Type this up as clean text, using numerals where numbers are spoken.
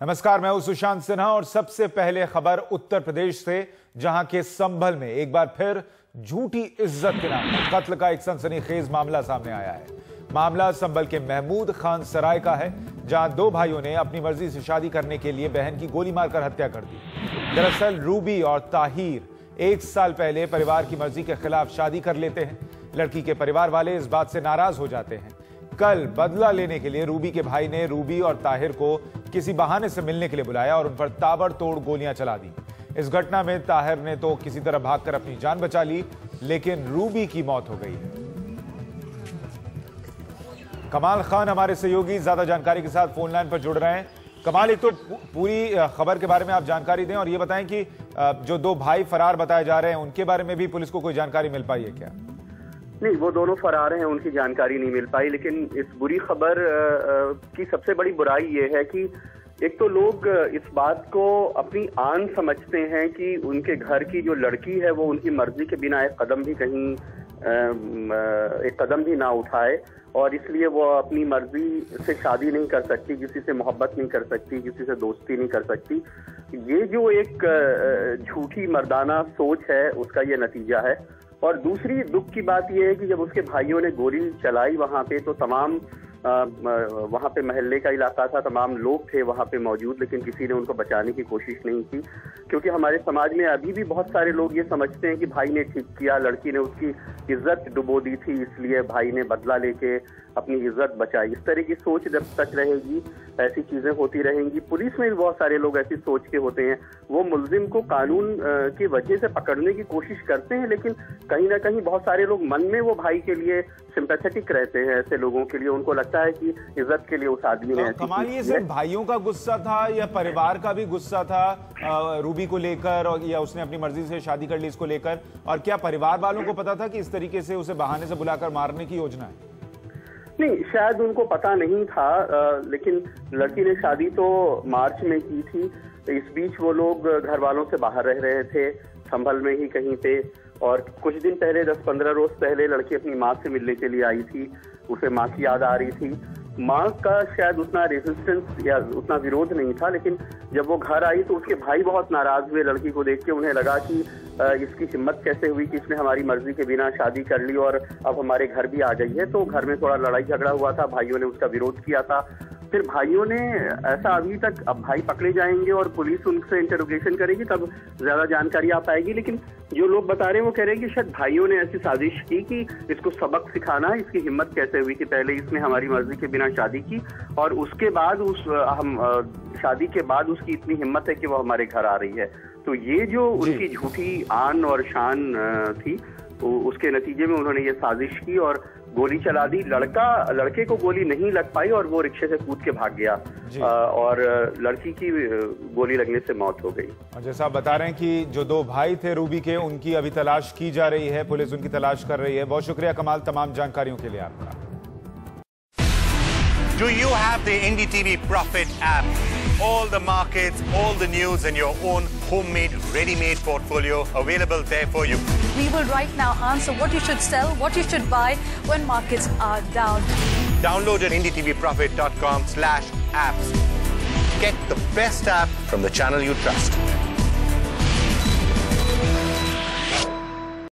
नमस्कार, मैं हूं सुशांत सिन्हा और सबसे पहले खबर उत्तर प्रदेश से, जहां के संभल में एक बार फिर झूठी इज्जत के नाम पर कत्ल का एक सनसनीखेज मामला सामने आया है। मामला संभल के महमूद खान सराय का है, जहां दो भाइयों ने अपनी मर्जी से शादी करने के लिए बहन की गोली मारकर हत्या कर दी। दरअसल रूबी और ताहिर 1 साल पहले परिवार की मर्जी के खिलाफ शादी कर लेते हैं। लड़की के परिवार वाले इस बात से नाराज हो जाते हैं। कल बदला लेने के लिए रूबी के भाई ने रूबी और ताहिर को किसी बहाने से मिलने के लिए बुलाया और उन पर ताबड़तोड़ गोलियां चला दी। इस घटना में ताहिर ने तो किसी तरह भागकर अपनी जान बचा ली, लेकिन रूबी की मौत हो गई है। कमाल खान हमारे सहयोगी ज्यादा जानकारी के साथ फोन लाइन पर जुड़ रहे हैं। कमाल, एक तो पूरी खबर के बारे में आप जानकारी दें और ये बताएं कि जो दो भाई फरार बताए जा रहे हैं उनके बारे में भी पुलिस को कोई जानकारी मिल पाई है क्या? नहीं, वो दोनों फरार हैं, उनकी जानकारी नहीं मिल पाई। लेकिन इस बुरी खबर की सबसे बड़ी बुराई ये है कि एक तो लोग इस बात को अपनी आन समझते हैं कि उनके घर की जो लड़की है वो उनकी मर्जी के बिना एक कदम भी ना उठाए, और इसलिए वो अपनी मर्जी से शादी नहीं कर सकती, किसी से मोहब्बत नहीं कर सकती, किसी से दोस्ती नहीं कर सकती। ये जो एक झूठी मर्दाना सोच है उसका ये नतीजा है। और दूसरी दुख की बात यह है कि जब उसके भाइयों ने गोली चलाई वहां पे, तो तमाम वहां पे महल्ले का इलाका था, तमाम लोग थे वहां पे मौजूद, लेकिन किसी ने उनको बचाने की कोशिश नहीं की। क्योंकि हमारे समाज में अभी भी बहुत सारे लोग ये समझते हैं कि भाई ने ठीक किया, लड़की ने उसकी इज्जत डुबो दी थी, इसलिए भाई ने बदला लेके अपनी इज्जत बचाई। इस तरह की सोच जब तक रहेगी ऐसी चीजें होती रहेंगी। पुलिस में भी बहुत सारे लोग ऐसी सोच के होते हैं, वो मुल्जिम को कानून की वजह से पकड़ने की कोशिश करते हैं, लेकिन कहीं ना कहीं बहुत सारे लोग मन में वो भाई के लिए सिंपैथेटिक रहते हैं। ऐसे लोगों के लिए उनको लगता है कि इज्जत के लिए उस आदमी ने कमाल, ये सिर्फ भाइयों का गुस्सा था या परिवार का भी गुस्सा था रूबी को लेकर, और या उसने अपनी मर्जी से शादी कर ली इसको लेकर? और क्या परिवार वालों को पता था कि इस तरीके से उसे बहाने से बुलाकर मारने की योजना है? नहीं, शायद उनको पता नहीं था, लेकिन लड़की ने शादी तो मार्च में की थी। इस बीच वो लोग घर वालों से बाहर रह रहे थे, संभल में ही कहीं पे। और कुछ दिन पहले 10-15 रोज पहले लड़की अपनी माँ से मिलने के लिए आई थी, उसे माँ की याद आ रही थी। माँ का शायद उतना रेजिस्टेंस या उतना विरोध नहीं था, लेकिन जब वो घर आई तो उसके भाई बहुत नाराज हुए लड़की को देख के। उन्हें लगा कि इसकी हिम्मत कैसे हुई कि इसने हमारी मर्जी के बिना शादी कर ली और अब हमारे घर भी आ गई है। तो घर में थोड़ा लड़ाई झगड़ा हुआ था, भाइयों ने उसका विरोध किया था। फिर भाइयों ने ऐसा अभी तक, अब भाई पकड़े जाएंगे और पुलिस उनसे इंटरोगेशन करेगी तब ज्यादा जानकारी आ पाएगी। लेकिन जो लोग बता रहे हैं वो कह रहे हैं कि शायद भाइयों ने ऐसी साजिश की कि इसको सबक सिखाना है, इसकी हिम्मत कैसे हुई कि पहले इसने हमारी मर्जी के बिना शादी की और उसके बाद शादी के बाद उसकी इतनी हिम्मत है कि वो हमारे घर आ रही है। तो ये जो उनकी झूठी आन और शान थी, तो उसके नतीजे में उन्होंने ये साजिश की और गोली चला दी। लड़के को गोली नहीं लग पाई और वो रिक्शे से कूद के भाग गया और लड़की की गोली लगने से मौत हो गई। और जैसा आप बता रहे हैं कि जो दो भाई थे रूबी के, उनकी अभी तलाश की जा रही है, पुलिस उनकी तलाश कर रही है। बहुत शुक्रिया कमाल, तमाम जानकारियों के लिए आपका। Do you have the NDTV Profit app? All the markets, all the news and your own homemade, ready-made portfolio available there for you. We will right now answer what you should sell, what you should buy when markets are down. Download at ndtvprofit.com/apps. Get the best app from the channel you trust.